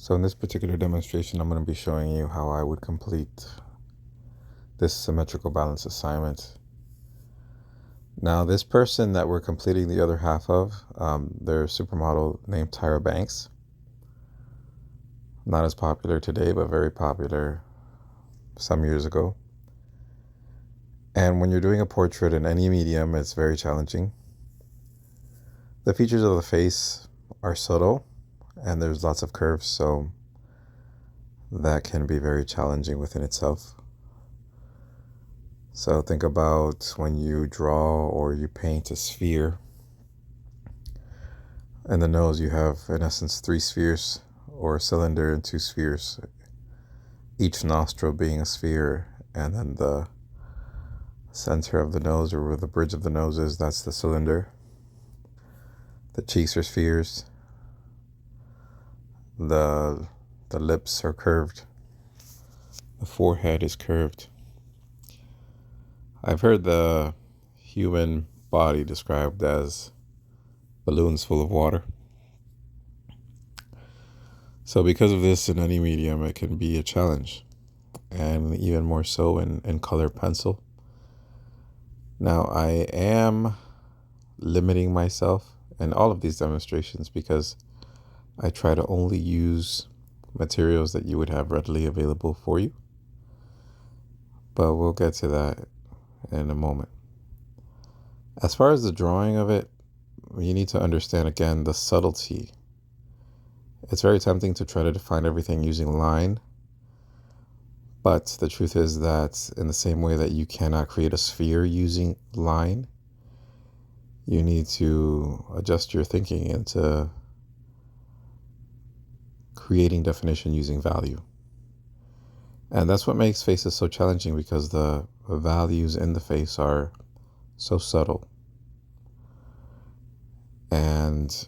So in this particular demonstration, I'm going to be showing you how I would complete this symmetrical balance assignment. Now, this person that we're completing the other half of, they're a supermodel named Tyra Banks. Not as popular today, but very popular some years ago. And when you're doing a portrait in any medium, it's very challenging. The features of the face are subtle, and there's lots of curves, so that can be very challenging within itself. So think about when you draw or you paint a sphere. In the nose, you have, in essence, 3 spheres, or a cylinder and 2 spheres, each nostril being a sphere, and then the center of the nose, or where the bridge of the nose is, that's the cylinder. The cheeks are spheres. The lips are curved. The forehead is curved. I've heard the human body described as balloons full of water. So because of this, in any medium, it can be a challenge, and even more so in color pencil. Now, I am limiting myself in all of these demonstrations because I try to only use materials that you would have readily available for you. But we'll get to that in a moment. As far as the drawing of it, you need to understand, again, the subtlety. It's very tempting to try to define everything using line, but the truth is that in the same way that you cannot create a sphere using line, you need to adjust your thinking into creating definition using value. And that's what makes faces so challenging, because the values in the face are so subtle. And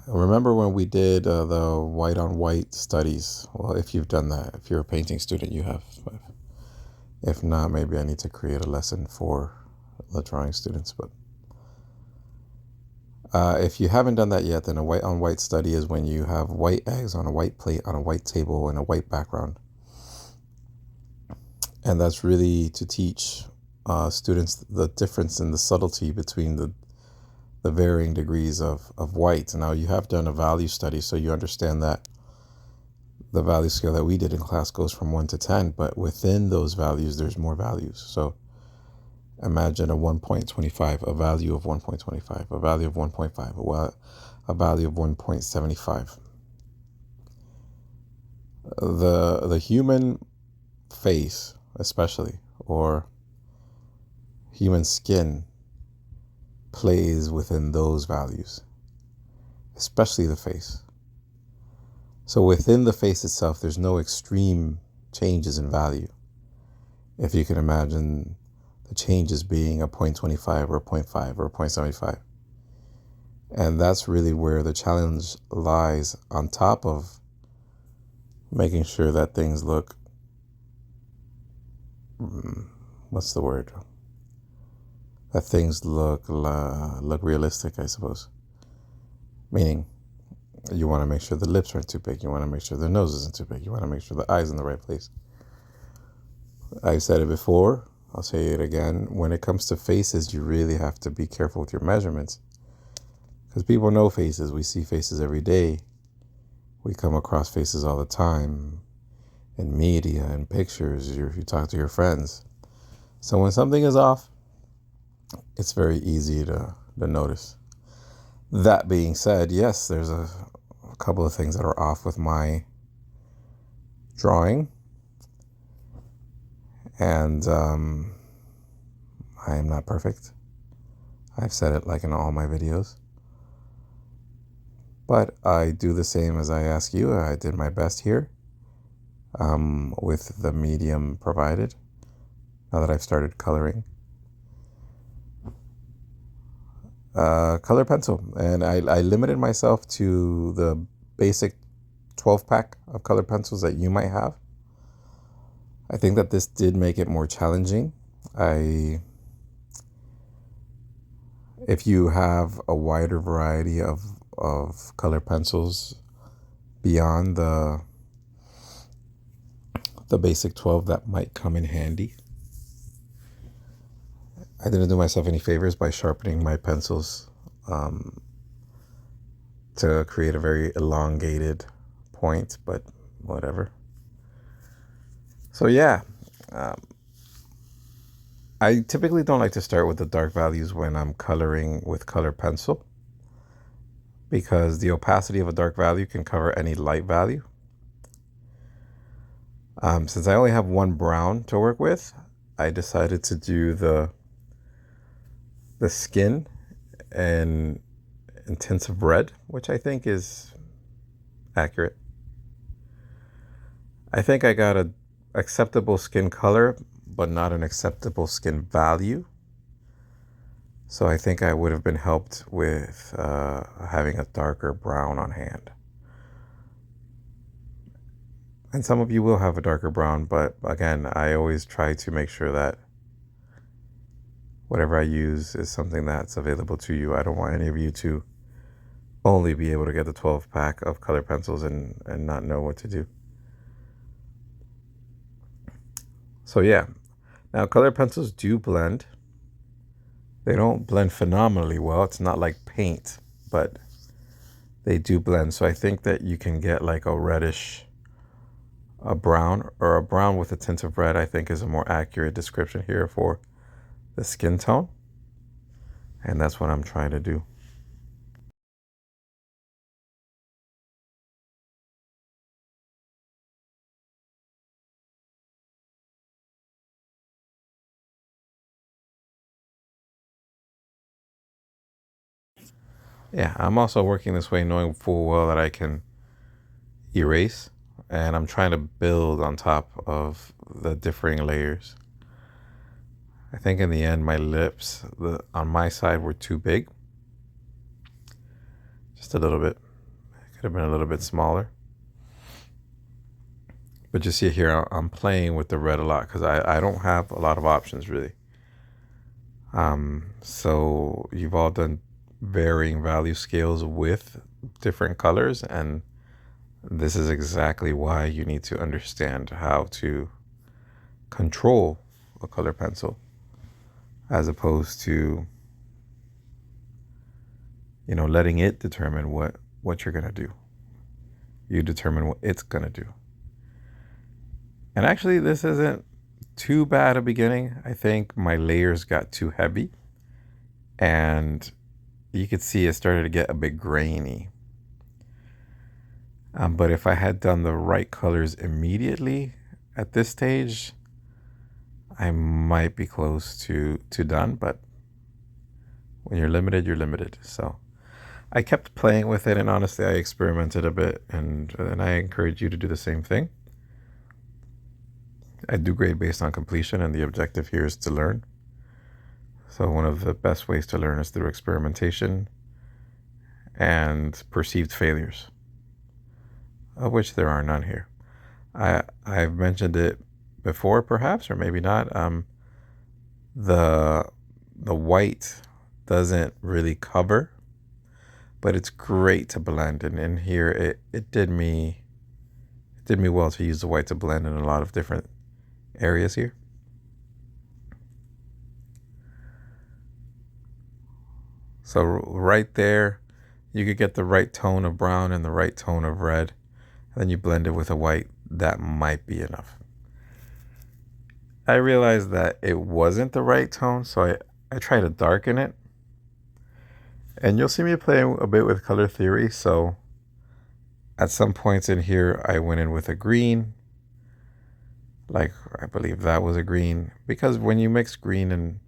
remember when we did the white on white studies? Well, if you've done that, if you're a painting student, you have. If not, maybe I need to create a lesson for the drawing students. But if you haven't done that yet, then a white on white study is when you have white eggs on a white plate on a white table and a white background. And that's really to teach students the difference in the subtlety between the varying degrees of white. Now, you have done a value study, so you understand that the value scale that we did in class goes from 1 to 10, but within those values, there's more values. So imagine a 1.25, a value of 1.25, a value of 1.5, a value of 1.75. The human face, especially, or human skin, plays within those values, especially the face. So within the face itself, there's no extreme changes in value. If you can imagine the changes being a 0.25 or a 0.5 or a 0.75. And that's really where the challenge lies, on top of making sure that things look, what's the word? That things look realistic, I suppose. Meaning, you want to make sure the lips aren't too big. You want to make sure the nose isn't too big. You want to make sure the eye's in the right place. I've said it before. I'll say it again. When it comes to faces, you really have to be careful with your measurements. Because people know faces. We see faces every day. We come across faces all the time in media and pictures. If you talk to your friends. So when something is off, it's very easy to notice. That being said, yes, there's a couple of things that are off with my drawing. And I am not perfect. I've said it like in all my videos. But I do the same as I ask you. I did my best here with the medium provided, now that I've started coloring. Color pencil. And I limited myself to the basic 12-pack of color pencils that you might have. I think that this did make it more challenging. If you have a wider variety of of color pencils beyond the basic 12 that might come in handy. I didn't do myself any favors by sharpening my pencils to create a very elongated point, but whatever. So yeah, I typically don't like to start with the dark values when I'm coloring with color pencil, because the opacity of a dark value can cover any light value. Since I only have one brown to work with, I decided to do the skin and tints of red, which I think is accurate. I think I got an acceptable skin color, but not an acceptable skin value. So I think I would have been helped with having a darker brown on hand. And some of you will have a darker brown, but again, I always try to make sure that whatever I use is something that's available to you. I don't want any of you to only be able to get the 12 pack of color pencils and not know what to do. So yeah, now color pencils do blend. They don't blend phenomenally well. It's not like paint, but they do blend. So I think that you can get like a reddish, a brown, or a brown with a tint of red, I think is a more accurate description here for the skin tone. And that's what I'm trying to do. Yeah, I'm also working this way knowing full well that I can erase, and I'm trying to build on top of the differing layers. I think in the end my lips on my side were too big. Just a little bit. It could have been a little bit smaller. But you see here, I'm playing with the red a lot because I don't have a lot of options really. So you've all done varying value scales with different colors, and this is exactly why you need to understand how to control a color pencil as opposed to, you know, letting it determine what you're going to do. You determine what it's going to do. And actually, this isn't too bad a beginning. I think my layers got too heavy, and you could see it started to get a bit grainy. But if I had done the right colors immediately at this stage, I might be close to done. But when you're limited, you're limited. So I kept playing with it, and honestly, I experimented a bit, and I encourage you to do the same thing. I do grade based on completion, and the objective here is to learn. So one of the best ways to learn is through experimentation and perceived failures, of which there are none here. I've mentioned it before, perhaps, or maybe not. The white doesn't really cover, but it's great to blend. And in here, it did me well to use the white to blend in a lot of different areas here. So right there, you could get the right tone of brown and the right tone of red. And then you blend it with a white. That might be enough. I realized that it wasn't the right tone, so I tried to darken it. And you'll see me playing a bit with color theory. So at some points in here, I went in with a green. Like, I believe that was a green. Because when you mix green and,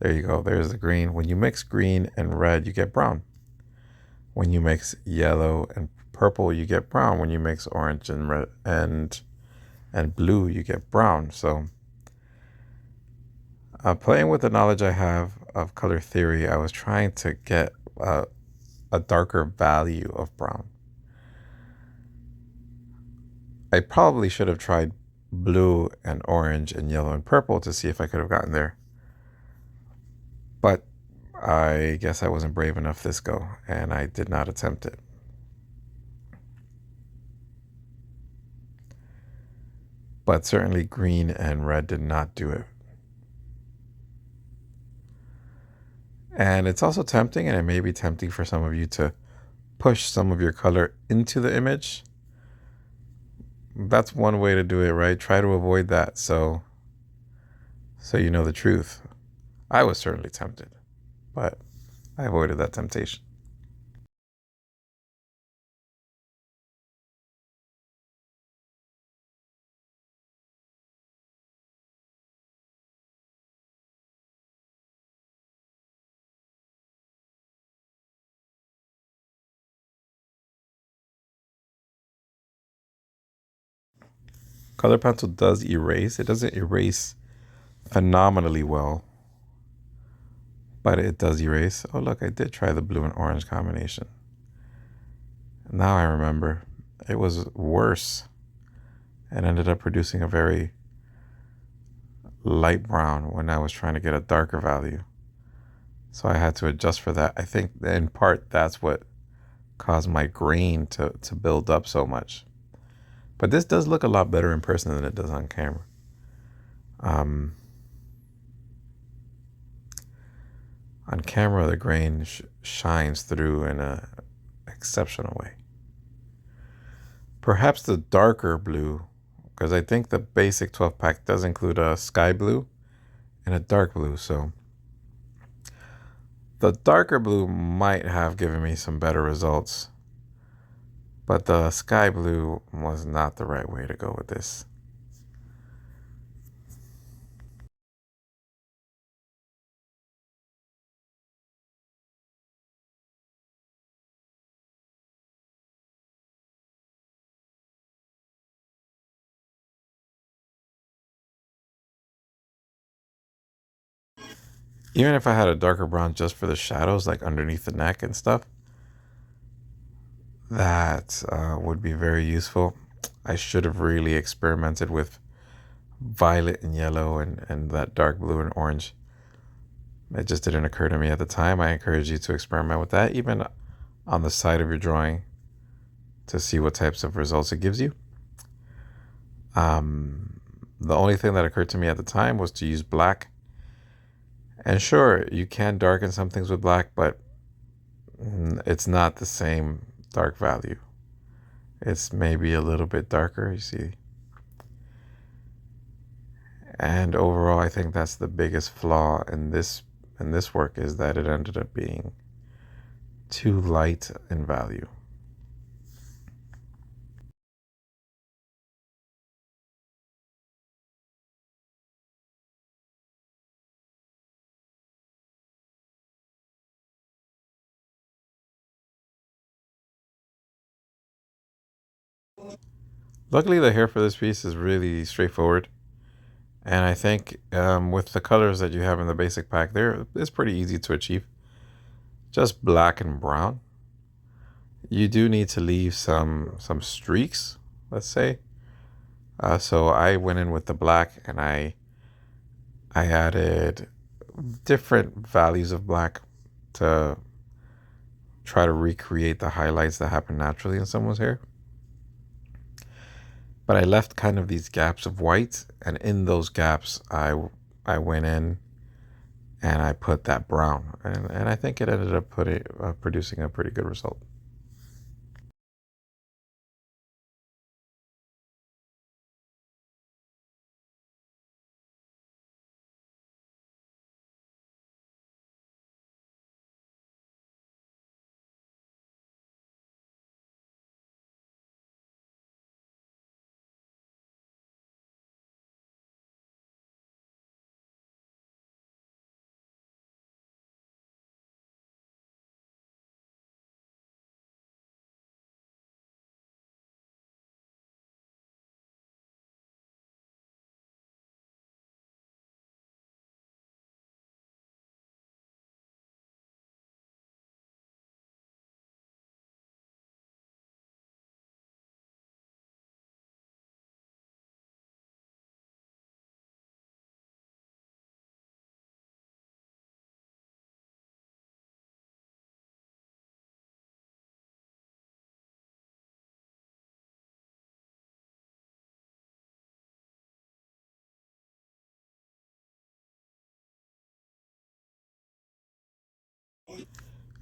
there you go, there's the green. When you mix green and red, you get brown. When you mix yellow and purple, you get brown. When you mix orange and red and blue, you get brown. So playing with the knowledge I have of color theory, I was trying to get a darker value of brown. I probably should have tried blue and orange and yellow and purple to see if I could have gotten there. But I guess I wasn't brave enough this go, and I did not attempt it. But certainly green and red did not do it. And it's also tempting, and it may be tempting for some of you to push some of your color into the image. That's one way to do it, right? Try to avoid that so you know the truth. I was certainly tempted, but I avoided that temptation. Color pencil does erase. It doesn't erase phenomenally well, but it does erase. Oh, look, I did try the blue and orange combination. Now I remember. It was worse and ended up producing a very light brown when I was trying to get a darker value. So I had to adjust for that. I think in part that's what caused my grain to build up so much. But this does look a lot better in person than it does on camera. Um, on camera, the grain shines through in a exceptional way. Perhaps the darker blue, because I think the basic 12 pack does include a sky blue and a dark blue. So the darker blue might have given me some better results, but the sky blue was not the right way to go with this. Even if I had a darker brown just for the shadows, like underneath the neck and stuff, that would be very useful. I should have really experimented with violet and yellow and that dark blue and orange. It just didn't occur to me at the time. I encourage you to experiment with that, even on the side of your drawing, to see what types of results it gives you. The only thing that occurred to me at the time was to use black. And sure, you can darken some things with black, but it's not the same dark value. It's maybe a little bit darker, you see. And overall, I think that's the biggest flaw in this work, is that it ended up being too light in value. Luckily, the hair for this piece is really straightforward. And I think with the colors that you have in the basic pack there, it's pretty easy to achieve. Just black and brown. You do need to leave some streaks, let's say. So I went in with the black, and I added different values of black to try to recreate the highlights that happen naturally in someone's hair. But I left kind of these gaps of white, and in those gaps, I went in and I put that brown, and I think it ended up producing a pretty good result.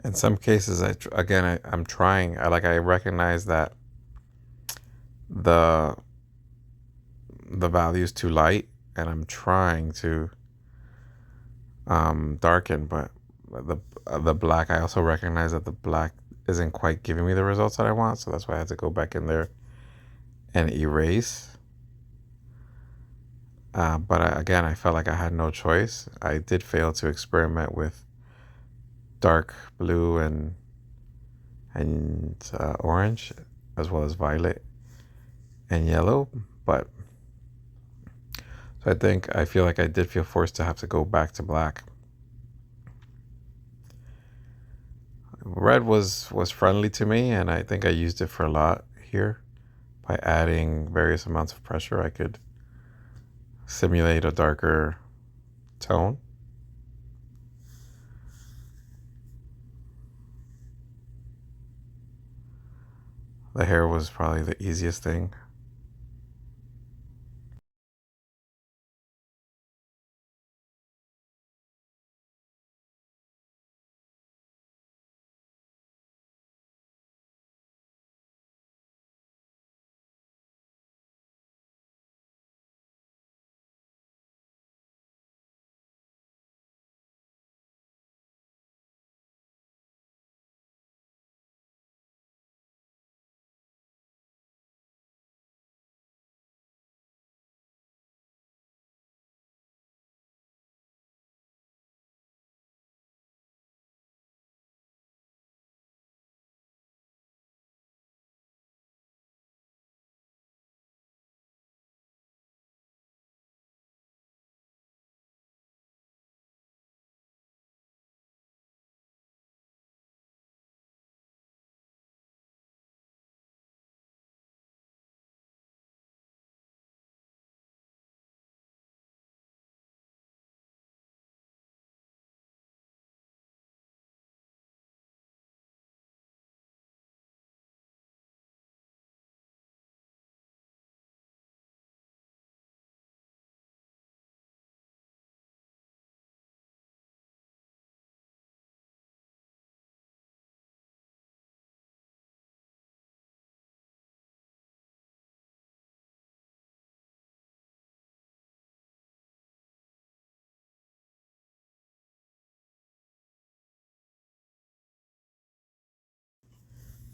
In some cases, I'm trying. I recognize that the the value is too light, and I'm trying to darken. But the black, I also recognize that the black isn't quite giving me the results that I want. So that's why I had to go back in there and erase. Again, I felt like I had no choice. I did fail to experiment with dark blue and orange, as well as violet and yellow. But so I feel like I did feel forced to have to go back to black. Red was friendly to me, and I think I used it for a lot here. By adding various amounts of pressure, I could simulate a darker tone. The hair was probably the easiest thing.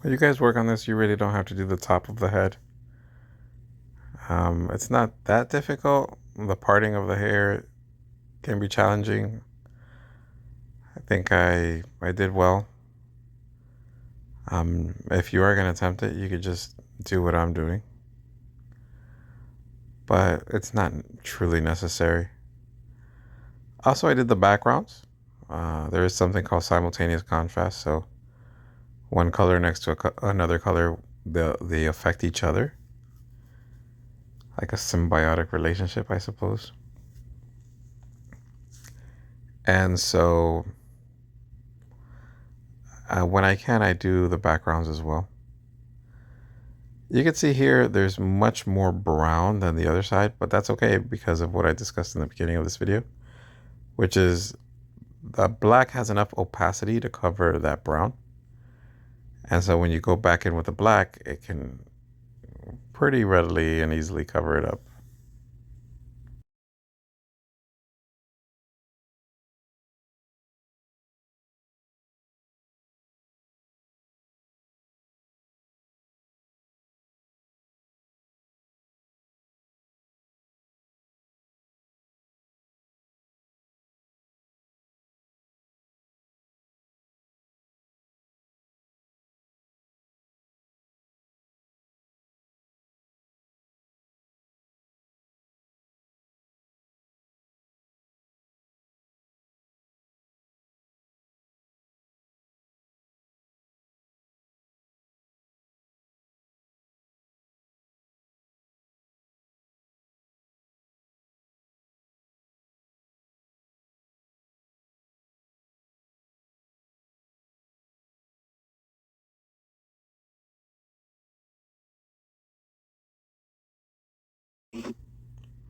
When you guys work on this, you really don't have to do the top of the head. It's not that difficult. The parting of the hair can be challenging. I think I did well. If you are going to attempt it, you could just do what I'm doing. But it's not truly necessary. Also, I did the backgrounds. There is something called simultaneous contrast. So one color next to another color, they affect each other. Like a symbiotic relationship, I suppose. And so when I can, I do the backgrounds as well. You can see here there's much more brown than the other side, but that's okay because of what I discussed in the beginning of this video, which is the black has enough opacity to cover that brown. And so when you go back in with the black, it can pretty readily and easily cover it up.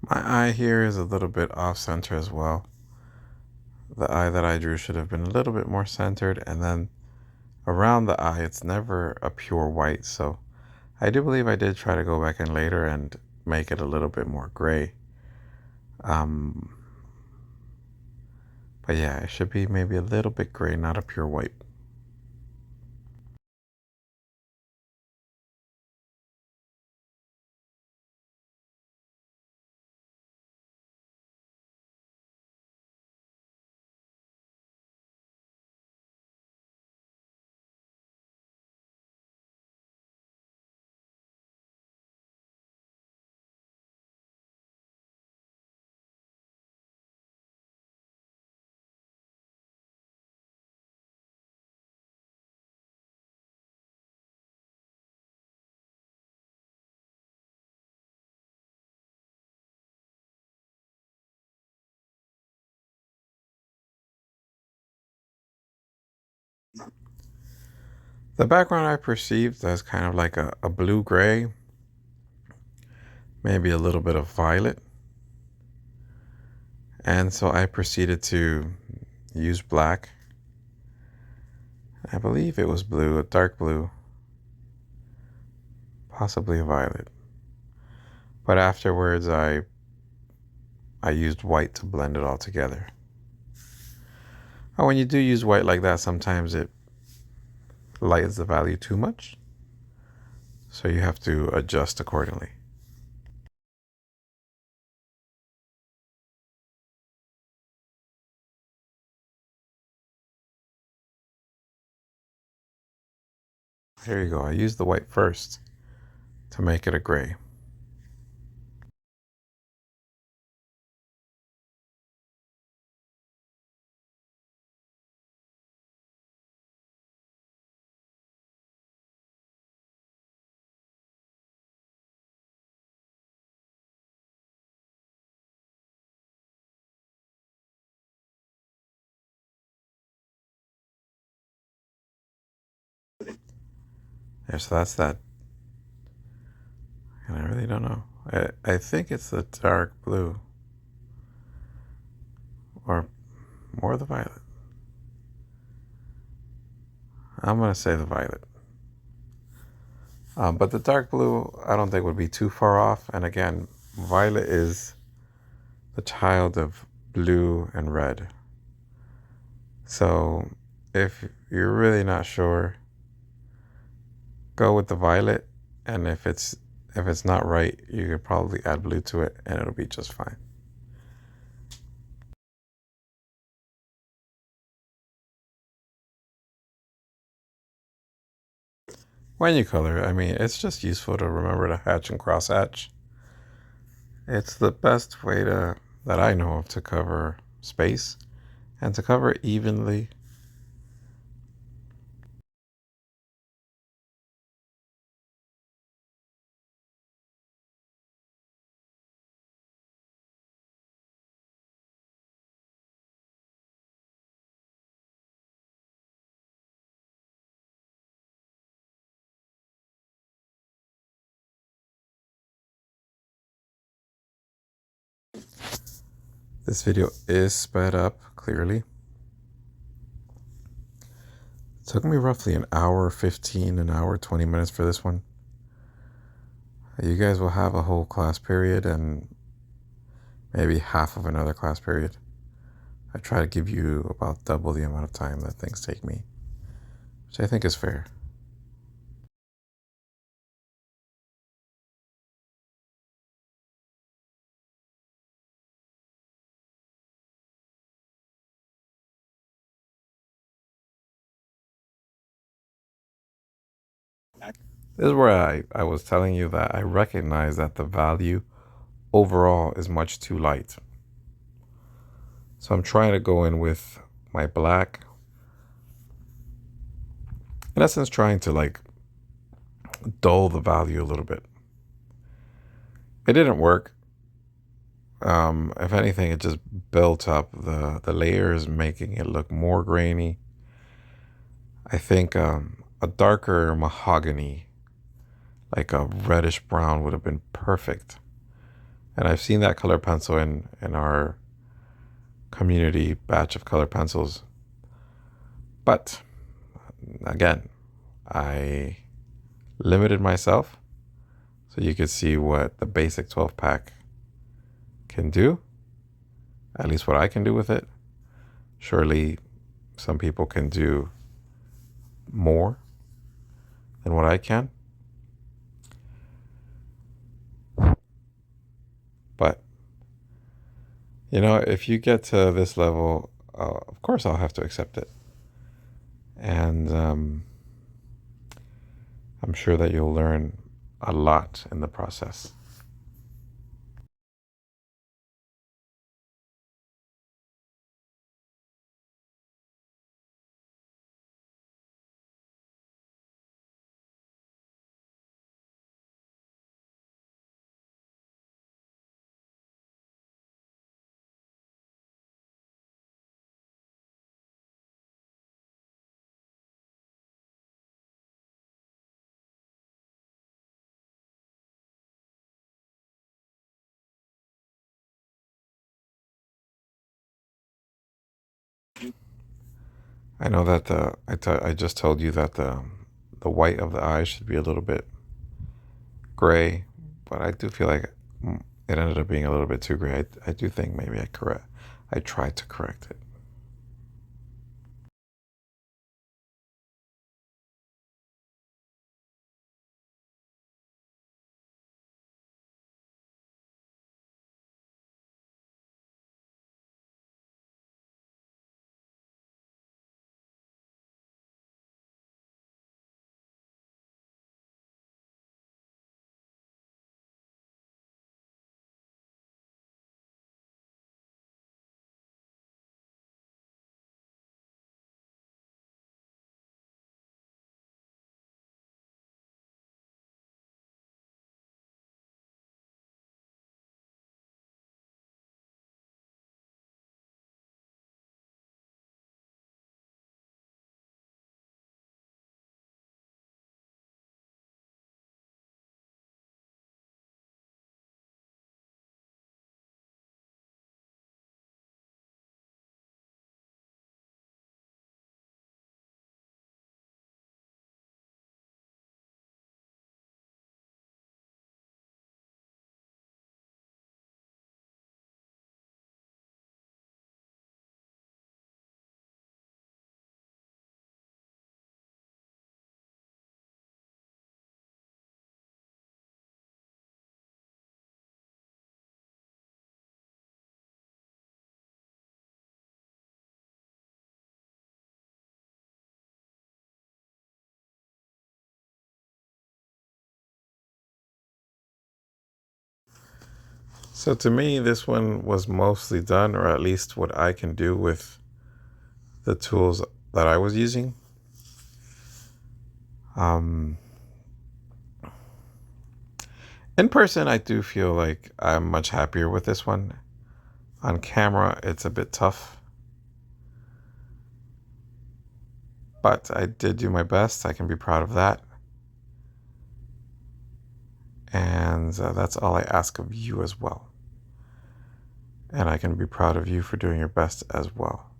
My eye here is a little bit off center as well. the eye that I drew should have been a little bit more centered, and then around the eye, it's never a pure white. So I do believe I did try to go back in later and make it a little bit more gray. Um, but yeah, it should be maybe a little bit gray, not a pure white. The background I perceived as kind of like a blue gray, maybe a little bit of violet. And so I proceeded to use black. I believe it was blue, a dark blue, possibly a violet. But afterwards, I used white to blend it all together. And when you do use white like that, sometimes it lightens the value too much. So you have to adjust accordingly. Here you go. I used the white first to make it a gray. Yeah, so that's that. And I really don't know. I think it's the dark blue or more the violet. I'm going to say the violet. But the dark blue, I don't think would be too far off. And again, violet is the child of blue and red. So if you're really not sure, go with the violet. And if it's not right, you could probably add blue to it and it'll be just fine. When you color, I mean, it's just useful to remember to hatch and cross hatch. It's the best way that I know of to cover space and to cover it evenly. This video is sped up, clearly. It took me roughly an hour 15, an hour 20 minutes for this one. You guys will have a whole class period and maybe half of another class period. I try to give you about double the amount of time that things take me, which I think is fair. This is where I was telling you that I recognize that the value overall is much too light. So I'm trying to go in with my black. In essence, trying to like dull the value a little bit. It didn't work. If anything, it just built up the layers, making it look more grainy. I think a darker mahogany, like a reddish brown, would have been perfect. And I've seen that color pencil in our community batch of color pencils. But again, I limited myself so you could see what the basic 12 pack can do, at least what I can do with it. Surely some people can do more than what I can. But, you know, if you get to this level, of course I'll have to accept it. And I'm sure that you'll learn a lot in the process. I know that I just told you that the white of the eye should be a little bit gray, but I do feel like it ended up being a little bit too gray. I do think maybe I tried to correct it. So to me, this one was mostly done, or at least what I can do with the tools that I was using. Um, in person, I do feel like I'm much happier with this one. On camera, it's a bit tough, but I did do my best. I can be proud of that. And that's all I ask of you as well. And I can be proud of you for doing your best as well.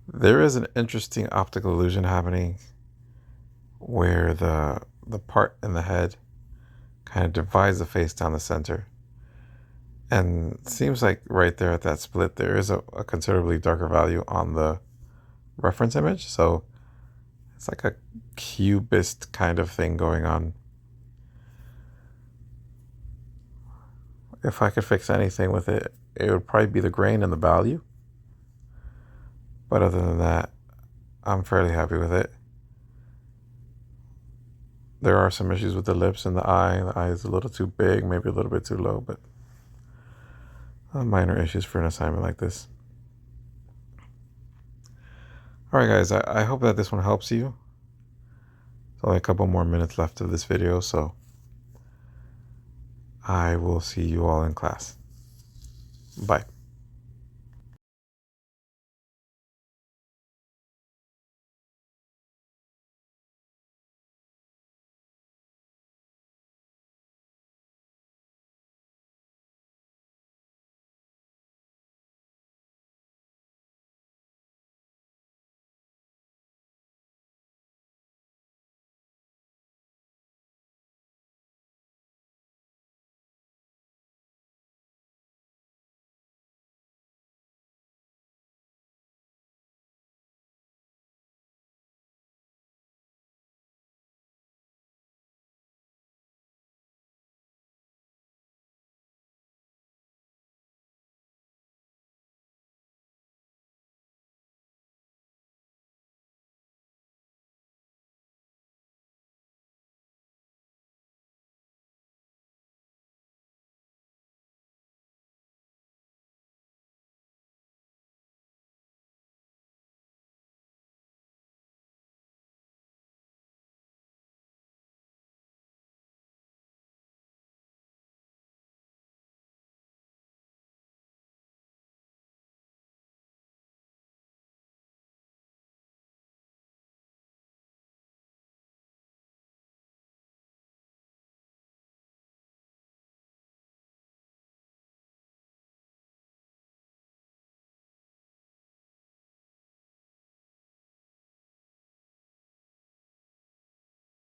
There is an interesting optical illusion happening where the part in the head kind of divides the face down the center. And it seems like right there at that split, there is a considerably darker value on the reference image. So it's like a cubist kind of thing going on. If I could fix anything with it, it would probably be the grain and the value. But other than that, I'm fairly happy with it. There are some issues with the lips and the eye. The eye is a little too big, maybe a little bit too low, but minor issues for an assignment like this. All right, guys, I hope that this one helps you. There's only a couple more minutes left of this video, so I will see you all in class. Bye.